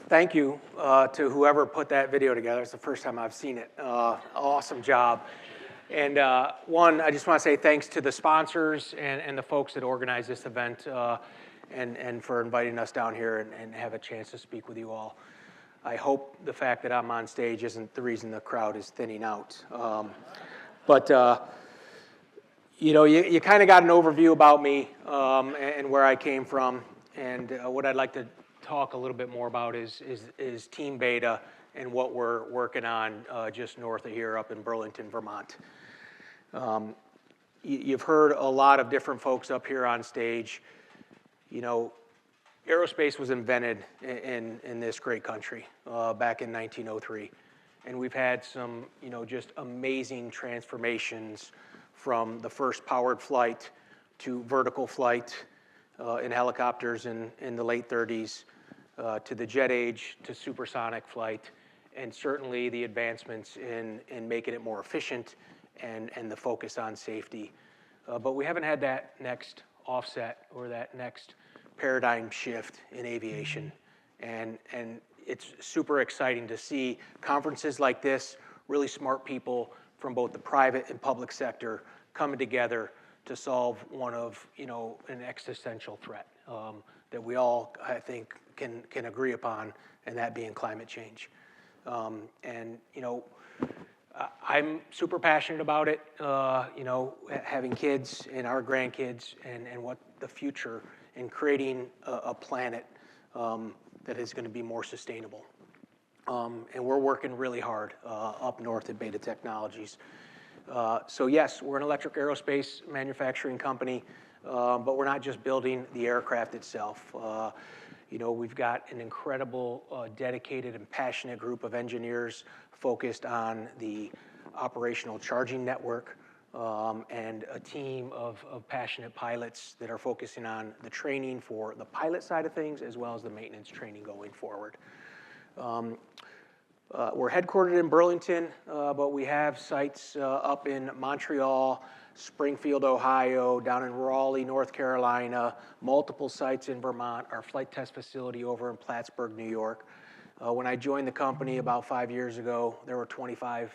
Thank you to whoever put that video together. It's the first time I've seen it. Awesome job. And one, I just want to say thanks to the sponsors and the folks that organized this event and for inviting us down here and have a chance to speak with you all. I hope the fact that I'm on stage isn't the reason the crowd is thinning out. You know, you kind of got an overview about me and where I came from. And what I'd like to talk a little bit more about is Team Beta and what we're working on just north of here up in Burlington, Vermont. You've heard a lot of different folks up here on stage. You know, aerospace was invented in this great country back in 1903. And we've had some, you know, just amazing transformations from the first powered flight to vertical flight in helicopters in the late 30s, to the jet age, to supersonic flight, and certainly the advancements in making it more efficient and the focus on safety. But we haven't had that next offset or that next paradigm shift in aviation. And it's super exciting to see conferences like this, really smart people from both the private and public sector coming together to solve one of, you know, an existential threat that we all, I think, can agree upon, and that being climate change. And, you know, I'm super passionate about it, you know, having kids and our grandkids and what the future in creating a planet that is going to be more sustainable. And we're working really hard up north at Beta Technologies. So yes, we're an electric aerospace manufacturing company, but we're not just building the aircraft itself. You know, we've got an incredible, dedicated and passionate group of engineers focused on the operational charging network, and a team of passionate pilots that are focusing on the training for the pilot side of things as well as the maintenance training going forward. We're headquartered in Burlington, but we have sites up in Montreal, Springfield, Ohio, down in Raleigh, North Carolina, multiple sites in Vermont, our flight test facility over in Plattsburgh, New York. When I joined the company about 5 years ago, there were 25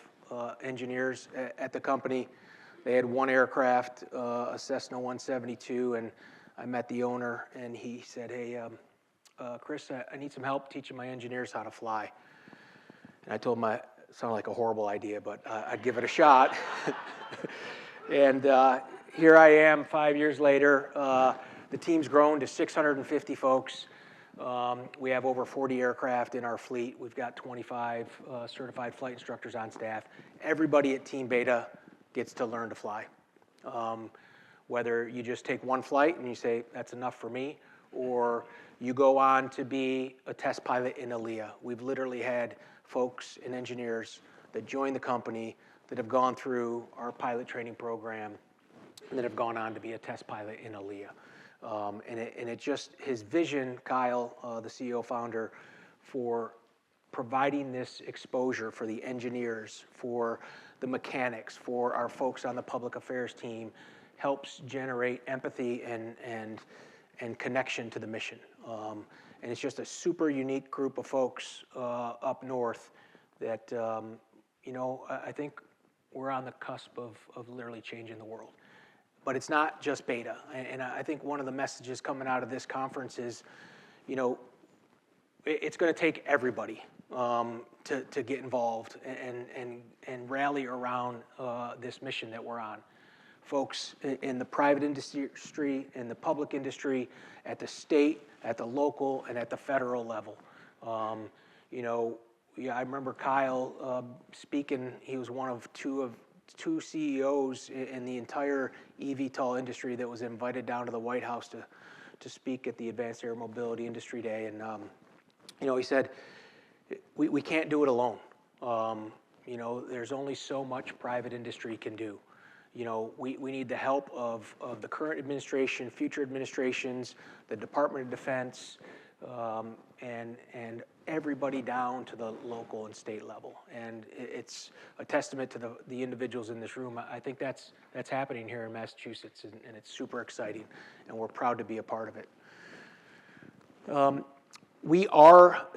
engineers at the company. They had one aircraft, a Cessna 172, and I met the owner, and he said, hey, Chris, I need some help teaching my engineers how to fly. And I told him it sounded like a horrible idea, but I'd give it a shot. And here I am 5 years later. The team's grown to 650 folks. We have over 40 aircraft in our fleet. We've got 25 certified flight instructors on staff. Everybody at Team Beta gets to learn to fly. Whether you just take one flight and you say, that's enough for me, or you go on to be a test pilot in ALIA. We've literally had folks and engineers that join the company that have gone through our pilot training program and that have gone on to be a test pilot in ALIA. And it just, his vision, Kyle, the CEO founder, for providing this exposure for the engineers, for the mechanics, for our folks on the public affairs team, helps generate empathy and connection to the mission. And it's just a super unique group of folks up north that, you know, I think we're on the cusp of literally changing the world. But it's not just Beta. And I think one of the messages coming out of this conference is, you know, it's going to take everybody to get involved and rally around this mission that we're on. Folks in the private industry, in the public industry, at the state, at the local, and at the federal level. You know, yeah, I remember Kyle speaking. He was one of two CEOs in the entire eVTOL industry that was invited down to the White House to speak at the Advanced Air Mobility Industry Day. And, you know, he said, we can't do it alone. You know, there's only so much private industry can do. You know, we need the help of the current administration, future administrations, the Department of Defense, and everybody down to the local and state level. And it's a testament to the individuals in this room. I think that's happening here in Massachusetts, and it's super exciting, and we're proud to be a part of it. We are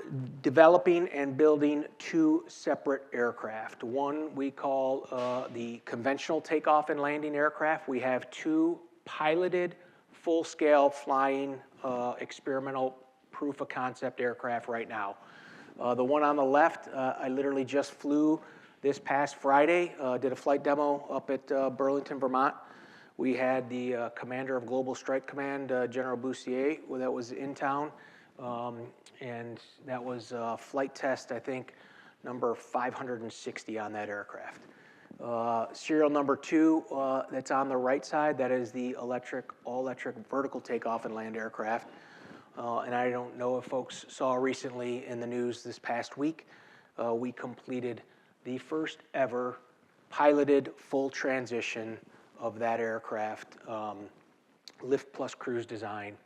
developing and building two separate aircraft. One we call the conventional takeoff and landing aircraft. We have two piloted, full-scale flying experimental proof of concept aircraft right now. The one on the left, I literally just flew this past Friday, did a flight demo up at Burlington, Vermont. We had the commander of Global Strike Command, General Bussier, that was in town. And that was flight test, I think, number 560 on that aircraft. Serial number 2, that's on the right side, that is the all-electric vertical takeoff and land aircraft. And I don't know if folks saw recently in the news this past week, we completed the first ever piloted full transition of that aircraft, lift plus cruise design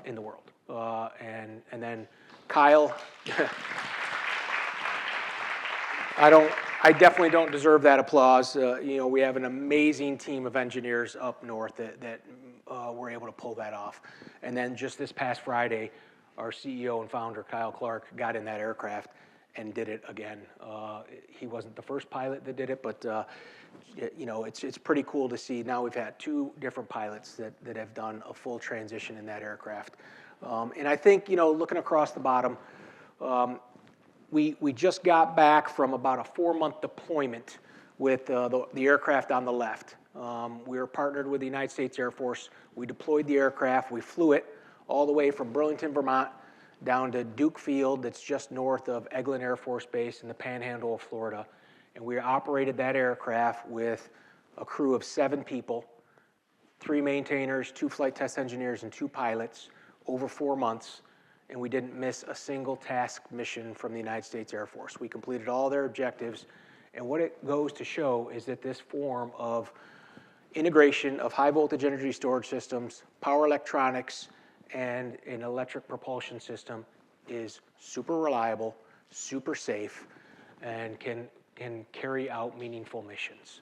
in the world. And then Kyle, I definitely don't deserve that applause. We have an amazing team of engineers up north that were able to pull that off. And then just this past Friday, our CEO and founder, Kyle Clark, got in that aircraft and did it again. He wasn't the first pilot that did it, but it's pretty cool to see. Now we've had two different pilots that have done a full transition in that aircraft. And I think, looking across the bottom, we just got back from about a 4-month deployment with the aircraft on the left. We were partnered with the United States Air Force. We deployed the aircraft. We flew it all the way from Burlington, Vermont, down to Duke Field, that's just north of Eglin Air Force Base in the Panhandle of Florida. And we operated that aircraft with a crew of 7 people, 3 maintainers, 2 flight test engineers, and 2 pilots over 4 months. And we didn't miss a single task mission from the United States Air Force. We completed all their objectives. And what it goes to show is that this form of integration of high voltage energy storage systems, power electronics, and an electric propulsion system is super reliable, super safe, and can carry out meaningful missions.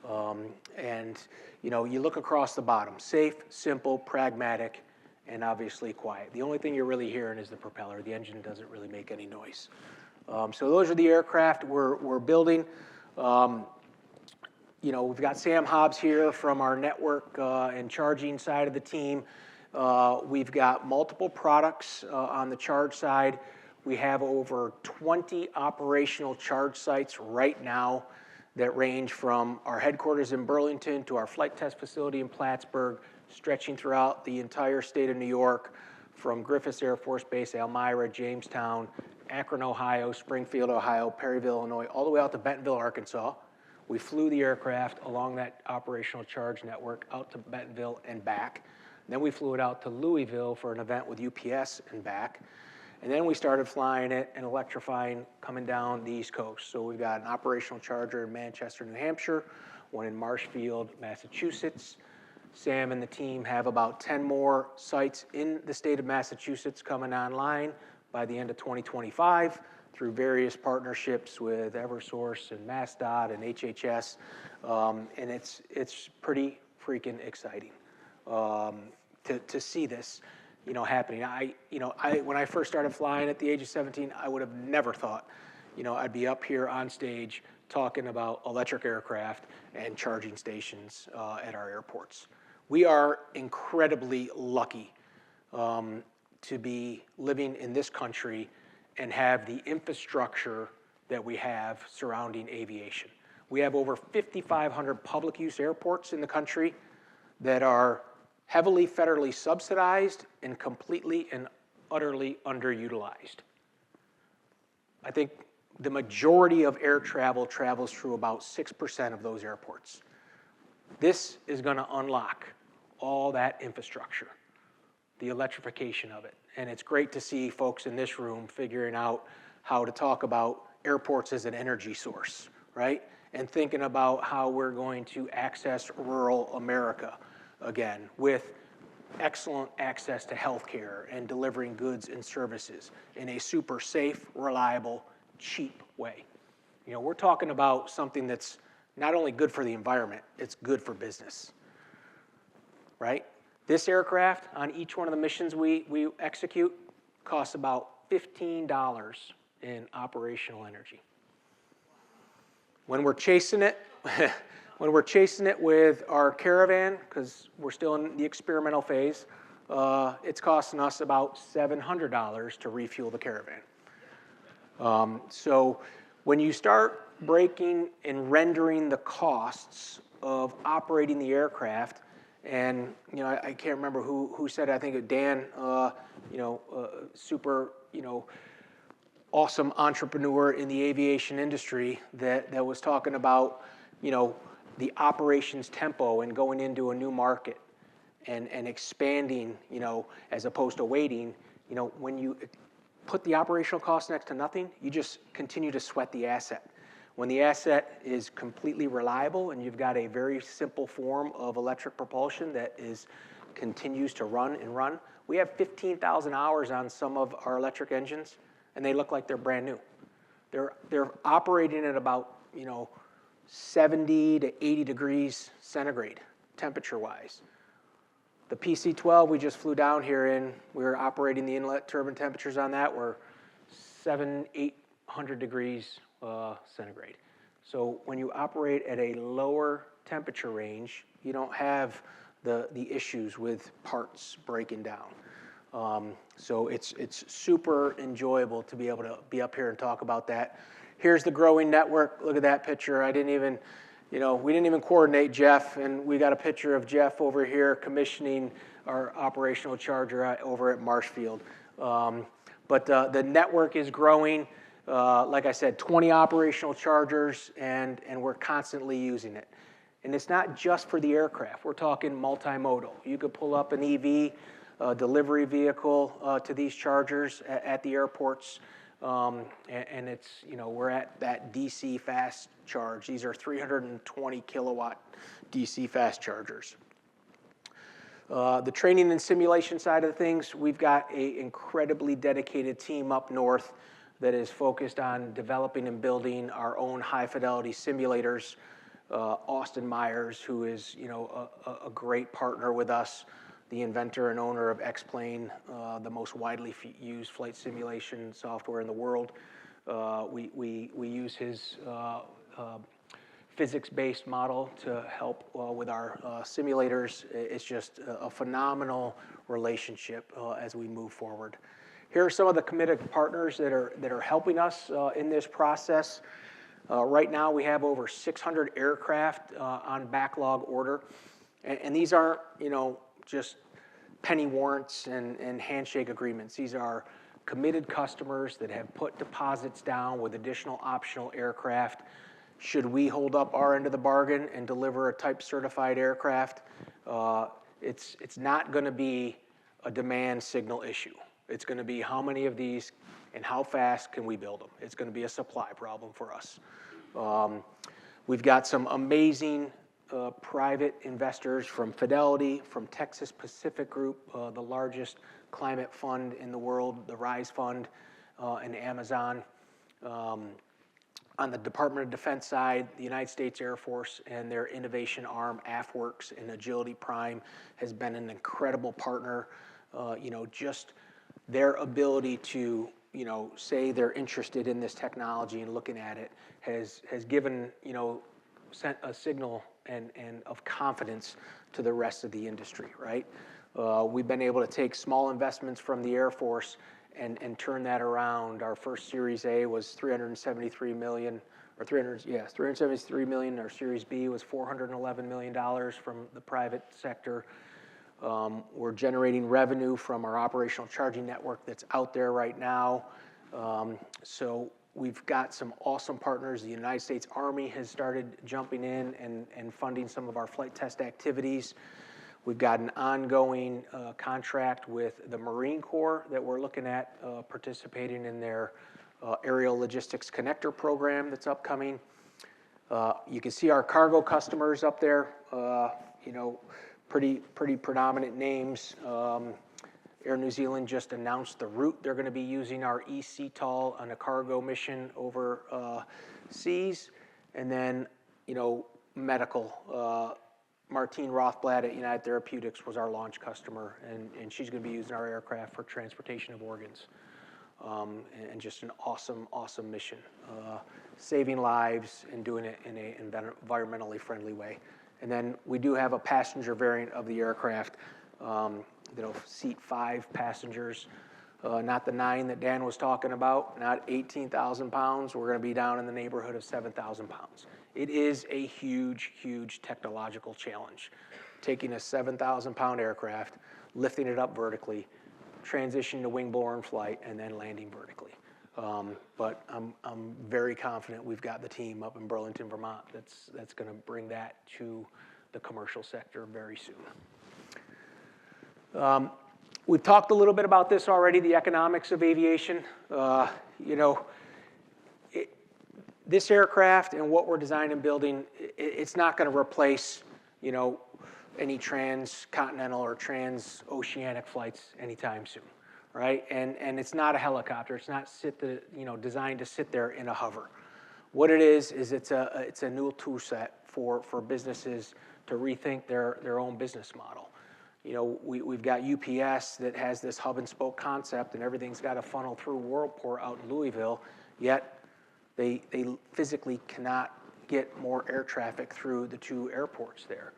You look across the bottom: safe, simple, pragmatic, and obviously quiet. The only thing you're really hearing is the propeller. The engine doesn't really make any noise. So those are the aircraft we're building. We've got Sam Hobbs here from our network and charging side of the team. We've got multiple products on the charge side. We have over 20 operational charge sites right now that range from our headquarters in Burlington to our flight test facility in Plattsburgh, stretching throughout the entire state of New York, from Griffiths Air Force Base, Elmira, Jamestown, Akron, Ohio, Springfield, Ohio, Perryville, Illinois, all the way out to Bentonville, Arkansas. We flew the aircraft along that operational charge network out to Bentonville and back. Then we flew it out to Louisville for an event with UPS and back. And then we started flying it and electrifying coming down the East Coast. So we've got an operational charger in Manchester, New Hampshire, one in Marshfield, Massachusetts. Sam and the team have about 10 more sites in the state of Massachusetts coming online by the end of 2025 through various partnerships with Eversource and MassDOT and HHS. And it's pretty freaking exciting to see this happening. When I first started flying at the age of 17, I would have never thought, I'd be up here on stage talking about electric aircraft and charging stations at our airports. We are incredibly lucky to be living in this country and have the infrastructure that we have surrounding aviation. We have over 5,500 public use airports in the country that are heavily federally subsidized and completely and utterly underutilized. I think the majority of air travel travels through about 6% of those airports. This is going to unlock all that infrastructure, the electrification of it. And it's great to see folks in this room figuring out how to talk about airports as an energy source, right? And thinking about how we're going to access rural America again with excellent access to healthcare and delivering goods and services in a super safe, reliable, cheap way. We're talking about something that's not only good for the environment, it's good for business, right? This aircraft on each one of the missions we execute costs about $15 in operational energy. When we're chasing it, when we're chasing it with our Caravan, because we're still in the experimental phase, it's costing us about $700 to refuel the Caravan. So when you start breaking and rendering the costs of operating the aircraft, and I can't remember who said it, I think it was Dan, super awesome entrepreneur in the aviation industry that was talking about the operations tempo and going into a new market and expanding as opposed to waiting. When you put the operational cost next to nothing, you just continue to sweat the asset. When the asset is completely reliable and you've got a very simple form of electric propulsion that continues to run and run. We have 15,000 hours on some of our electric engines, and they look like they're brand new. They're operating at about 70 to 80 degrees centigrade, temperature-wise. The PC-12 we just flew down here in, we were operating the inlet turbine temperatures on that were 800 degrees centigrade. So when you operate at a lower temperature range, you don't have the issues with parts breaking down. So it's super enjoyable to be able to be up here and talk about that. Here's the growing network. Look at that picture. We didn't even coordinate Jeff, and we got a picture of Jeff over here commissioning our operational charger over at Marshfield. But the network is growing. Like I said, 20 operational chargers, and we're constantly using it. And it's not just for the aircraft. We're talking multimodal. You could pull up an EV delivery vehicle to these chargers at the airports. And it's, we're at that DC fast charge. These are 320 kilowatt DC fast chargers. The training and simulation side of things, we've got an incredibly dedicated team up north that is focused on developing and building our own high fidelity simulators. Austin Myers, who is a great partner with us, the inventor and owner of X-Plane, the most widely used flight simulation software in the world. We use his physics-based model to help with our simulators. It's just a phenomenal relationship as we move forward. Here are some of the committed partners that are helping us in this process. Right now we have over 600 aircraft on backlog order. And these aren't, just penny warrants and handshake agreements. These are committed customers that have put deposits down with additional optional aircraft. Should we hold up our end of the bargain and deliver a type certified aircraft, it's not going to be a demand signal issue. It's going to be how many of these and how fast can we build them. It's going to be a supply problem for us. We've got some amazing private investors from Fidelity, from Texas Pacific Group, the largest climate fund in the world, the Rise Fund, and Amazon. On the Department of Defense side, the United States Air Force and their innovation arm, AFWERX and Agility Prime, has been an incredible partner. Just their ability to, say they're interested in this technology and looking at it has given, sent a signal and of confidence to the rest of the industry, right? We've been able to take small investments from the Air Force and turn that around. Our first Series A was $373 million. Our Series B was $411 million from the private sector. We're generating revenue from our operational charging network that's out there right now. So we've got some awesome partners. The United States Army has started jumping in and funding some of our flight test activities. We've got an ongoing contract with the Marine Corps that we're looking at participating in their aerial logistics connector program that's upcoming. You can see our cargo customers up there, pretty predominant names. Air New Zealand just announced the route they're going to be using our eCTOL on a cargo mission over seas. And then, medical. Martine Rothblatt at United Therapeutics was our launch customer, and she's going to be using our aircraft for transportation of organs. and just an awesome, awesome mission. Saving lives and doing it in an environmentally friendly way. And then we do have a passenger variant of the aircraft that'll seat 5 passengers, not the 9 that Dan was talking about, not 18,000 pounds. We're going to be down in the neighborhood of 7,000 pounds. It is a huge, huge technological challenge. Taking a 7,000-pound aircraft, lifting it up vertically, transitioning to wing-borne flight, and then landing vertically. But I'm very confident we've got the team up in Burlington, Vermont that's going to bring that to the commercial sector very soon. We've talked a little bit about this already, the economics of aviation. This aircraft and what we're designing and building, it's not going to replace, any transcontinental or transoceanic flights anytime soon, right? And it's not a helicopter. It's not designed to sit there in a hover. What it is it's a new tool set for businesses to rethink their own business model. We've got UPS that has this hub and spoke concept, and everything's got to funnel through Worldport out in Louisville, yet they physically cannot get more air traffic through the 2 airports there.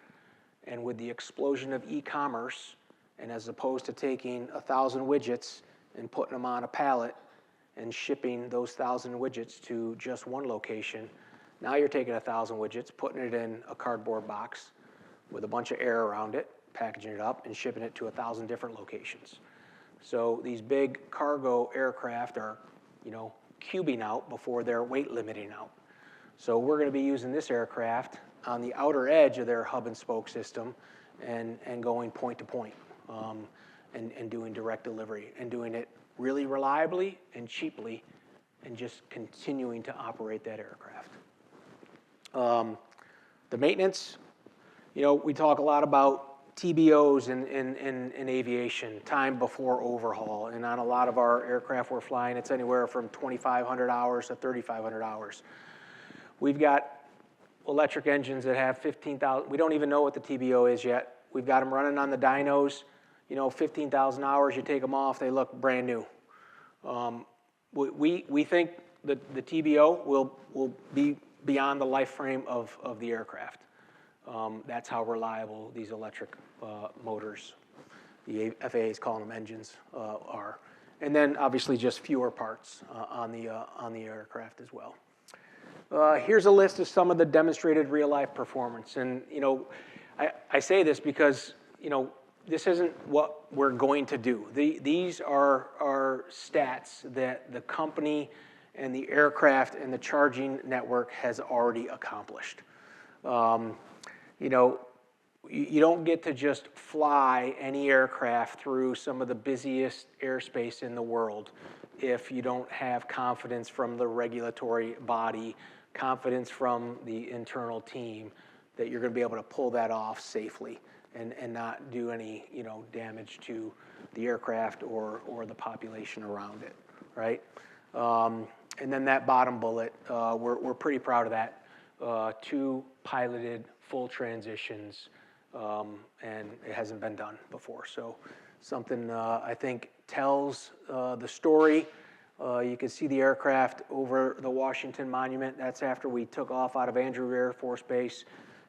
And with the explosion of e-commerce, and as opposed to taking 1,000 widgets and putting them on a pallet and shipping those 1,000 widgets to just one location, now you're taking 1,000 widgets, putting it in a cardboard box with a bunch of air around it, packaging it up, and shipping it to 1,000 different locations. So these big cargo aircraft are, cubing out before they're weight limiting out. So we're going to be using this aircraft on the outer edge of their hub and spoke system and going point to point and doing direct delivery and doing it really reliably and cheaply and just continuing to operate that aircraft. The maintenance, we talk a lot about TBOs in aviation, time before overhaul. And on a lot of our aircraft we're flying, it's anywhere from 2,500 hours to 3,500 hours. We've got electric engines that have 15,000. We don't even know what the TBO is yet. We've got them running on the dynos. 15,000 hours, you take them off, they look brand new. We think that the TBO will be beyond the life frame of the aircraft. That's how reliable these electric motors, the FAA is calling them engines, are. And then obviously just fewer parts on the aircraft as well. Here's a list of some of the demonstrated real-life performance. And, I say this because, this isn't what we're going to do. These are stats that the company and the aircraft and the charging network has already accomplished. You don't get to just fly any aircraft through some of the busiest airspace in the world if you don't have confidence from the regulatory body, confidence from the internal team that you're going to be able to pull that off safely and not do any damage to the aircraft or the population around it, right? And then that bottom bullet, we're pretty proud of that. 2 piloted full transitions, and it hasn't been done before. So something I think tells the story. You can see the aircraft over the Washington Monument. That's after we took off out of Andrew Air Force Base,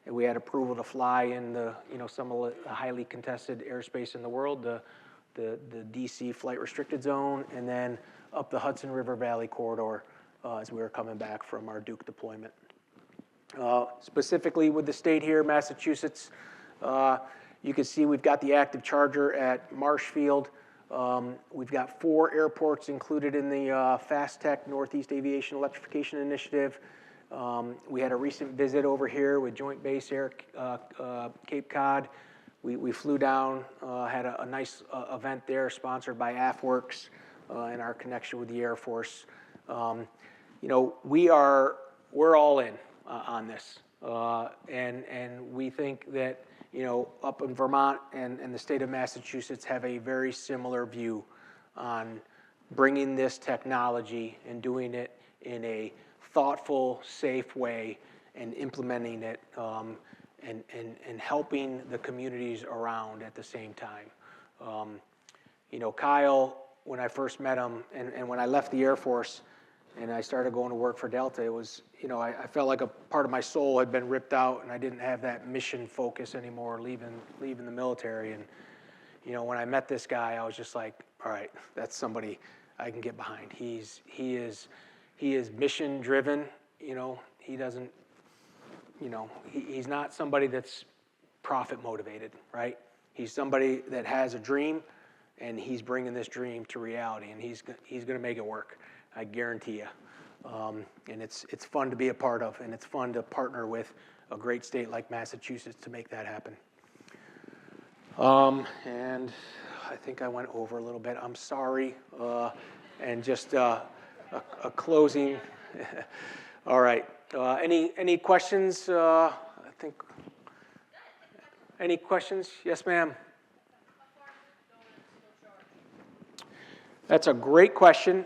and we had approval to fly in the some of the highly contested airspace in the world, the DC flight restricted zone, and then up the Hudson River Valley corridor as we were coming back from our Duke deployment. Specifically with the state here, Massachusetts, you can see we've got the active charger at Marshfield. We've got 4 airports included in the Fast Tech Northeast Aviation Electrification Initiative. We had a recent visit over here with Joint Base Air Cape Cod. We flew down, had a nice event there sponsored by AFWorks and our connection with the Air Force. We're all in on this. And we think that, up in Vermont and the state of Massachusetts have a very similar view on bringing this technology and doing it in a thoughtful, safe way and implementing it and helping the communities around at the same time. Kyle when I first met him, and when I left the Air Force and I started going to work for Delta, it was, I felt like a part of my soul had been ripped out, and I didn't have that mission focus anymore, leaving the military. And when I met this guy, I was just like, all right, that's somebody I can get behind. He is mission driven. He doesn't, he's not somebody that's profit motivated, right? He's somebody that has a dream, and he's bringing this dream to reality, and he's going to make it work. I guarantee you. And it's fun to be a part of, and it's fun to partner with a great state like Massachusetts to make that happen. And I think I went over a little bit. I'm sorry. And just a closing. All right. Any questions? I think. Any questions? Yes, ma'am. That's a great question.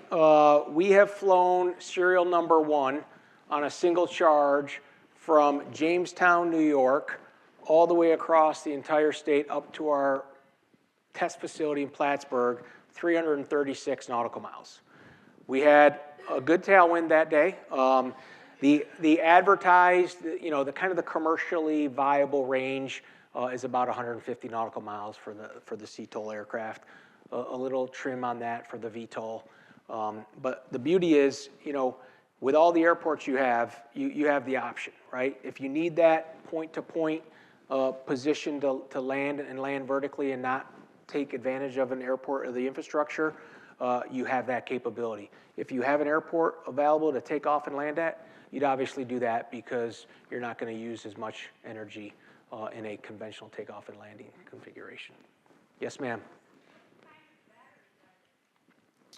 We have flown serial number 1 on a single charge from Jamestown, New York, all the way across the entire state up to our test facility in Plattsburgh, 336 nautical miles. We had a good tailwind that day. The advertised, the kind of the commercially viable range is about 150 nautical miles for the CTOL aircraft. A little trim on that for the VTOL. But the beauty is, with all the airports you have the option, right? If you need that point-to-point position to land and land vertically and not take advantage of an airport or the infrastructure, you have that capability. If you have an airport available to take off and land at, you'd obviously do that because you're not going to use as much energy in a conventional takeoff and landing configuration. Yes, ma'am.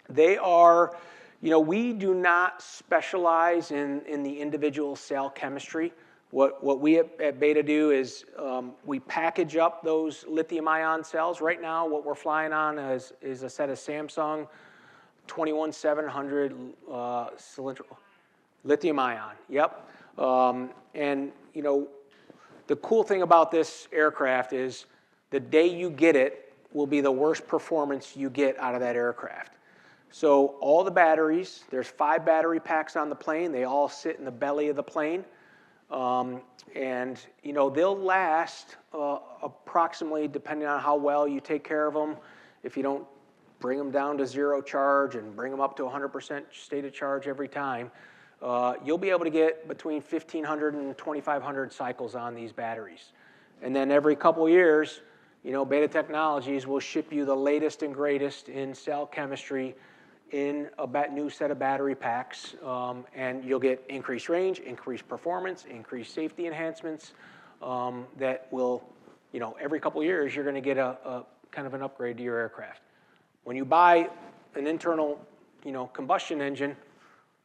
They are, we do not specialize in the individual cell chemistry. What we at Beta do is we package up those lithium-ion cells. Right now, what we're flying on is a set of Samsung 21700 cylindrical lithium-ion. Yep. And the cool thing about this aircraft is the day you get it will be the worst performance you get out of that aircraft. So all the batteries, there's 5 battery packs on the plane. They all sit in the belly of the plane. And, they'll last approximately, depending on how well you take care of them, if you don't bring them down to 0 charge and bring them up to 100% state of charge every time, you'll be able to get between 1,500 and 2,500 cycles on these batteries. And then every couple years, Beta Technologies will ship you the latest and greatest in cell chemistry in a new set of battery packs, and you'll get increased range, increased performance, increased safety enhancements that will, every couple years you're going to get a kind of an upgrade to your aircraft. When you buy an internal, combustion engine,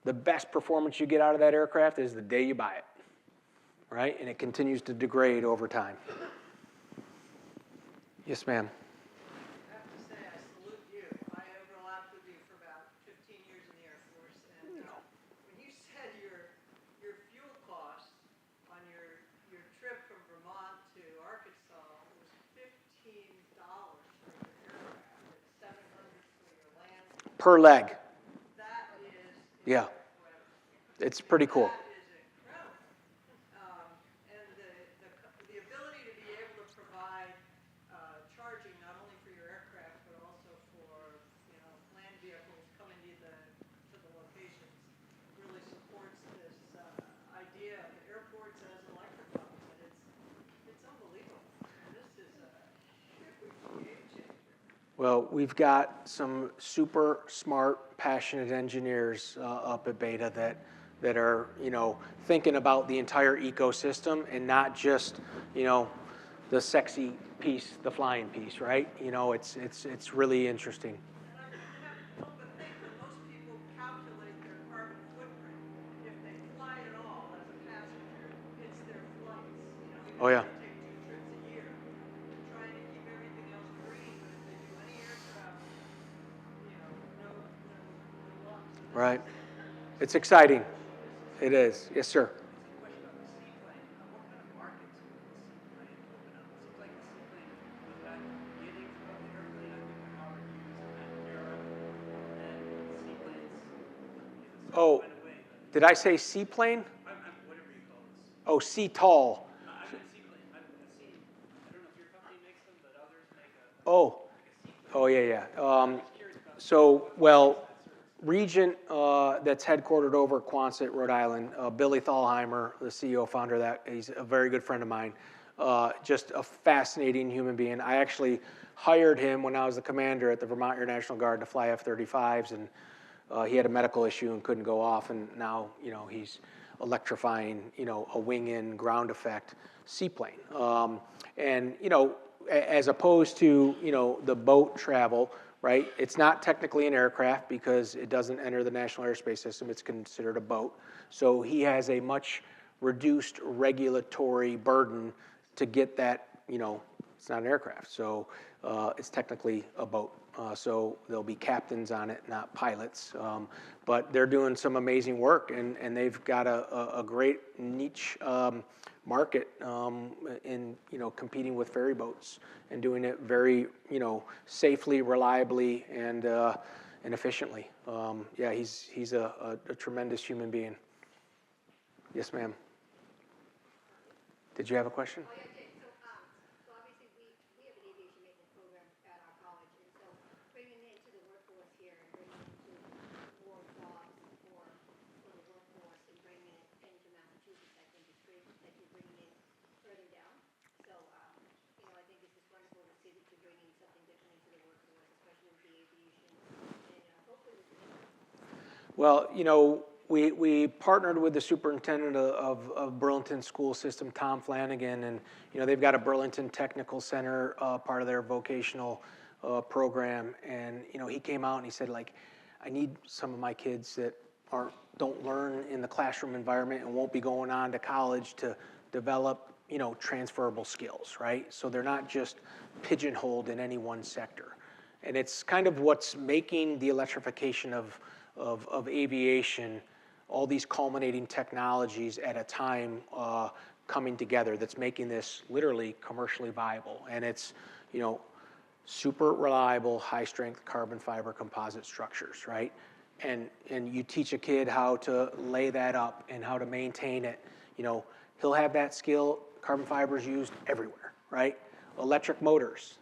the best performance you get out of that aircraft is the day you buy it, right? And it continues to degrade over time. Yes, ma'am. I have to say, I salute you. I overlapped with you for about 15 years in the Air Force, and when you said your fuel cost on your trip from Vermont to Arkansas was $15 for your aircraft and $700 for your land. Per leg. That is Yeah. incredible. It's pretty cool. That is incredible. And the ability to be able to provide charging not only for your aircraft but also for land vehicles coming to the locations really supports this idea of airports as electric hubs, and it's unbelievable. And this is a huge game changer. Well, we've got some super smart, passionate engineers up at Beta that are, thinking about the entire ecosystem and not just, the sexy piece, the flying piece, right? It's really interesting. And I can't help but think that most people calculate their carbon footprint. If they fly at all as a passenger, it's their flights. Even Oh, yeah. if they take 2 trips a year, they're trying to keep everything else green. But if they do any air travel, no loss. So Right. It's exciting. It is. Yes, sir. Just a question on the seaplane. What kind of markets will the seaplane open up? It seems like the seaplane was that getting from the airplane, I think, to Howard Hughes in that era. Oh, Find a way, but did I say seaplane? whatever you call this. Oh, sea tall. I meant seaplane. I see. I don't know if your company makes them, but others make Oh, a seaplane. oh, yeah, yeah. Just curious about So, well, that service. Regent, that's headquartered over at Quonset, Rhode Island, Billy Thalheimer, the CEO, founder of that, he's a very good friend of mine. Just a fascinating human being. I actually hired him when I was the commander at the Vermont Air National Guard to fly F-35s, and he had a medical issue and couldn't go off, and now, he's electrifying, a wing-in ground effect seaplane. And, as opposed to, the boat travel, right? It's not technically an aircraft because it doesn't enter the National Airspace System. It's considered a boat. So he has a much reduced regulatory burden to get that, it's not an aircraft. So it's technically a boat. So there'll be captains on it, not pilots. But they're doing some amazing work, and they've got a great niche market in competing with ferry boats and doing it very safely, reliably, and efficiently. Yeah, he's a tremendous human being. Yes, ma'am. Did you have a question? Oh, yeah, okay. So obviously we have an aviation maintenance program at our college, and so bringing it into the workforce here and bringing it into more jobs for the workforce and bringing it into Massachusetts, I think it's great that you're bringing it further down. So, I think it's just wonderful to see that you're bringing something different into the workforce, especially with the aviation, and hopefully with the Well, we partnered with the superintendent of Burlington School System, Tom Flanagan, and they've got a Burlington Technical Center, part of their vocational program, and he came out and he said, like, I need some of my kids that don't learn in the classroom environment and won't be going on to college to develop transferable skills, right? So they're not just pigeonholed in any one sector. And it's kind of what's making the electrification of aviation, all these culminating technologies at a time coming together that's making this literally commercially viable. And it's, super reliable, high-strength carbon fiber composite structures, right? And you teach a kid how to lay that up and how to maintain it. He'll have that skill. Carbon fiber is used everywhere, right? Electric motors,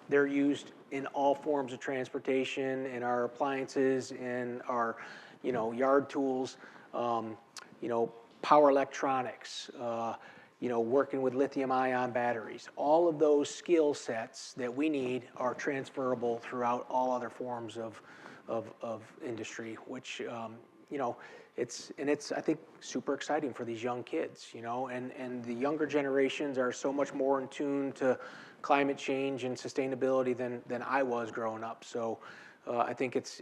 they're used in all forms of transportation, in our appliances, in our, yard tools, power electronics, working with lithium-ion batteries. All of those skill sets that we need are transferable throughout all other forms of industry, which, it's I think super exciting for these young kids, and the younger generations are so much more in tune to climate change and sustainability than I was growing up. So I think it's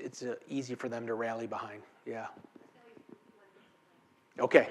easy for them to rally behind. Yeah. Okay.